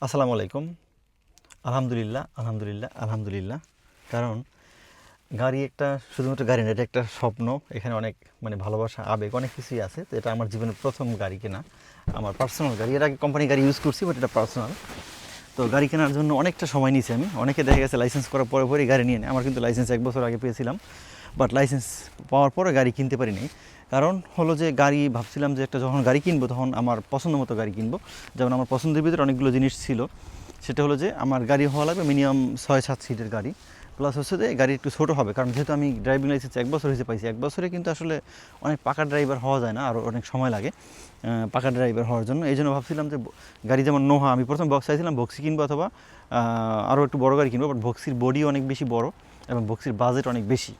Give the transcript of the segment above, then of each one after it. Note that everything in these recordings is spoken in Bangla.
আসসালামু আলাইকুম। আলহামদুলিল্লাহ, আলহামদুলিল্লাহ, আলহামদুলিল্লাহ। কারণ গাড়ি একটা শুধুমাত্র গাড়ি না, এটা একটা স্বপ্ন। এখানে অনেক ভালোবাসা, আবেগ অনেক কিছুই আছে। তো এটা আমার জীবনের প্রথম গাড়ি কেনা, আমার পার্সোনাল গাড়ি। এর আগে কোম্পানি গাড়ি ইউজ করছি, বাট এটা পার্সোনাল। তো গাড়ি কেনার জন্য অনেকটা সময় নিয়েছি আমি। অনেকে দেখা গেছে লাইসেন্স করার পরে পরেই গাড়ি নিয়ে নেয়। আমার কিন্তু লাইসেন্স 1 বছর আগে পেয়েছিলাম, বাট লাইসেন্স পাওয়ার পরে গাড়ি কিনতে পারিনি। কারণ হলো যে গাড়ি ভাবছিলাম যে একটা যখন গাড়ি কিনবো তখন আমার পছন্দ মতো গাড়ি কিনবো। যেমন আমার পছন্দের ভিতরে অনেকগুলো জিনিস ছিল। সেটা হলো যে আমার গাড়ি হওয়া লাগবে মিনিমাম 6-7 সিটের গাড়ি। প্লাস হচ্ছে যে গাড়ি একটু ছোটো হবে, কারণ যেহেতু আমি ড্রাইভিং লাইসেন্স 1 বছর হয়েছে পাইছি। 1 বছরে কিন্তু আসলে অনেক পাকা ড্রাইভার হওয়া যায় না, আরও অনেক সময় লাগে পাকা ড্রাইভার হওয়ার জন্য। এই জন্য ভাবছিলাম যে গাড়ি যেমন নোহা, আমি প্রথম বক্স চাইছিলাম বক্সি কিনবো অথবা আরও একটু বড় গাড়ি কিনবো। বাট বক্সির বডি অনেক বেশি বড় এবং বক্সির বাজেট অনেক বেশি।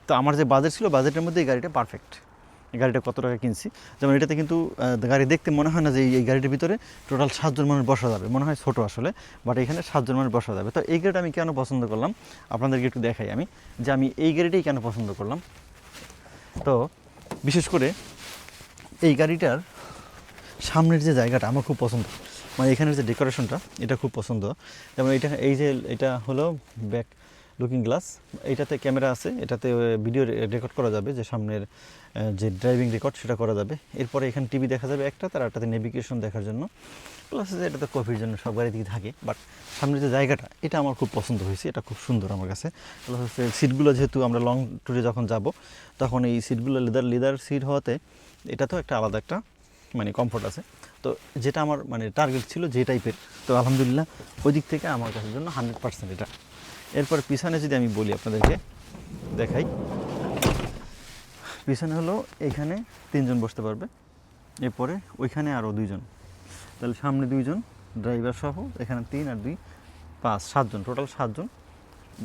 তো আমার যে বাজেট ছিল, বাজেটের মধ্যে এই গাড়িটা পারফেক্ট। এই গাড়িটা কত টাকা কিনছি, যেমন এটাতে কিন্তু গাড়ি দেখতে মনে হয় না যে এই গাড়িটার ভিতরে টোটাল 7 জন মানুষ বসা যাবে, মনে হয় ছোটো আসলে, বাট এখানে 7 জন মানুষ বসা যাবে। তো এই গাড়িটা আমি কেন পছন্দ করলাম আপনাদেরকে একটু দেখাই আমি, যে আমি এই গাড়িটাই কেন পছন্দ করলাম। তো বিশেষ করে এই গাড়িটার সামনের যে জায়গাটা আমার খুব পছন্দ, মানে এখানের যে ডেকোরেশনটা এটা খুব পছন্দ। যেমন এই যে এটা হলো ব্যাক লুকিং গ্লাস, এইটাতে ক্যামেরা আছে, এটাতে ভিডিও রেকর্ড করা যাবে, যে সামনের যে ড্রাইভিং রেকর্ড সেটা করা যাবে। এরপরে এখানে টিভি দেখা যাবে একটা, তার একটাতে নেভিগেশন দেখার জন্য, প্লাস এটাতে কফির জন্য সব গাড়ি দিকে থাকে। বাট সামনের যে জায়গাটা এটা আমার খুব পছন্দ হয়েছে, এটা খুব সুন্দর আমার কাছে। প্লাস হচ্ছে সিটগুলো, যেহেতু আমরা লং ট্যুরে যখন যাব তখন এই সিটগুলো লেদার সিট হওয়াতে এটা তো একটা আলাদা একটা কমফোর্ট আছে। তো যেটা আমার টার্গেট ছিল যে টাইপের, তো আলহামদুলিল্লাহ ওই দিক থেকে আমার কাছে জন্য 100% এটা। এরপর পিছনে যদি আমি বলি আপনাদেরকে দেখাই, পিছনে হলো এখানে 3 জন বসতে পারবে, এরপরে ওইখানে আরও 2 জন, তাহলে সামনে 2 জন ড্রাইভার সহ, এখানে 3 আর 2 5 7 জন, টোটাল 7 জন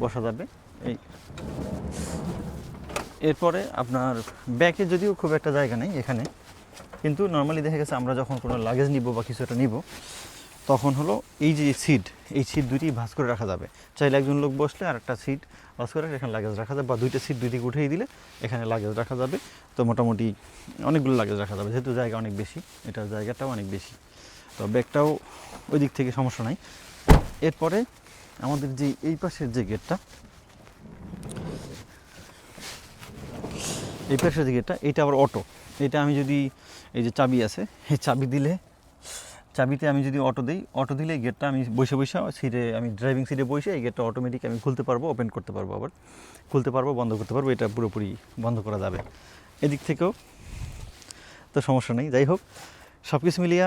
বসা যাবে। এই এরপরে আপনার ব্যাকে যদিও খুব একটা জায়গা নেই এখানে, কিন্তু নর্মালি দেখা গেছে আমরা যখন কোনো লাগেজ নিব বা কিছু একটা নিব, তখন হলো এই যে এই সিট দুইটি ভাঁজ করে রাখা যাবে। চাইলে একজন লোক বসলে আর একটা সিট ভাঁজ করে এখানে লাগেজ রাখা যাবে, বা দুইটা সিট দুই দিকে উঠিয়ে দিলে এখানে লাগেজ রাখা যাবে। তো মোটামুটি অনেকগুলো লাগেজ রাখা যাবে, যেহেতু জায়গা অনেক বেশি, এটার জায়গাটাও অনেক বেশি। তো ব্যাগটাও ওই দিক থেকে সমস্যা নাই। এরপরে আমাদের যে এই পাশের যে গেটটা, এই পাশের যে গেটটা, এটা আবার অটো। এটা আমি যদি এই যে চাবি আছে, এই চাবিতে আমি যদি অটো দিলে গেটটা আমি বসে সিটে, আমি ড্রাইভিং সিটে বসে এই গেটটা অটোমেটিক আমি খুলতে পারবো, ওপেন করতে পারবো, আবার খুলতে পারবো, বন্ধ করতে পারবো। এটা পুরোপুরি বন্ধ করা যাবে এদিক থেকেও, তো সমস্যা নেই। যাই হোক, সব কিছু মিলিয়ে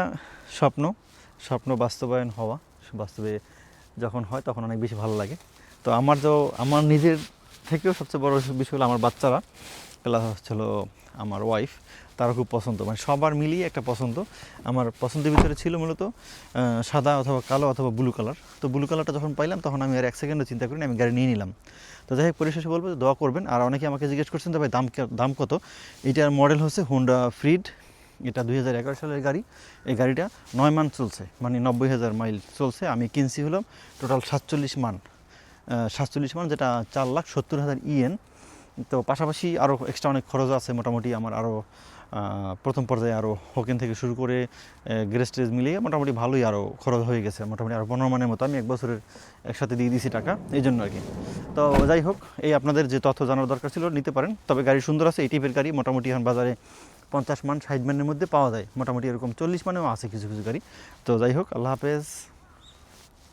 স্বপ্ন বাস্তবায়ন হওয়া, বাস্তবে যখন হয় তখন অনেক বেশি ভালো লাগে। তো আমার নিজের থেকেও সবচেয়ে বড় বিষয় হলো আমার বাচ্চারা, প্লাস হচ্ছিল আমার ওয়াইফ, তারও খুব পছন্দ, সবার মিলিয়ে একটা পছন্দ। আমার পছন্দের ভিতরে ছিল মূলত সাদা অথবা কালো অথবা ব্লু কালার। তো ব্লু কালারটা যখন পাইলাম তখন আমি আর 1 সেকেন্ডও চিন্তা করিনি, আমি গাড়ি নিয়ে নিলাম। তো যাই হোক, পরিশেষে বলবো দোয়া করবেন। আর অনেকে আমাকে জিজ্ঞেস করছেন তো ভাই দাম কত। এটার মডেল হচ্ছে হোন্ডা ফ্রিড, এটা 2011 সালের গাড়ি। এই গাড়িটা 9 মান্থ চলছে, 90,000 মাইল চলছে। আমি কিনছি হলো টোটাল 47 মান, যেটা 4,70,000 ইএন। তো পাশাপাশি আরও এক্সট্রা অনেক খরচ আছে, মোটামুটি আমার আরও প্রথম পর্যায়ে আরও হোকেন থেকে শুরু করে গ্যারেজ টেজ মিলিয়ে মোটামুটি ভালোই আরও খরচ হয়ে গেছে, মোটামুটি আরও 15 মানের মতো আমি 1 বছরের একসাথে দিয়ে দিয়েছি টাকা, এই জন্য আর কি। তো যাই হোক, এই আপনাদের যে তথ্য জানার দরকার ছিল নিতে পারেন। তবে গাড়ি সুন্দর আছে, এই টাইপের গাড়ি মোটামুটি এখন বাজারে 50 মান 60 মানের মধ্যে পাওয়া যায়, মোটামুটি এরকম 40 মানেও আছে কিছু গাড়ি। তো যাই হোক, আল্লাহ হাফেজ।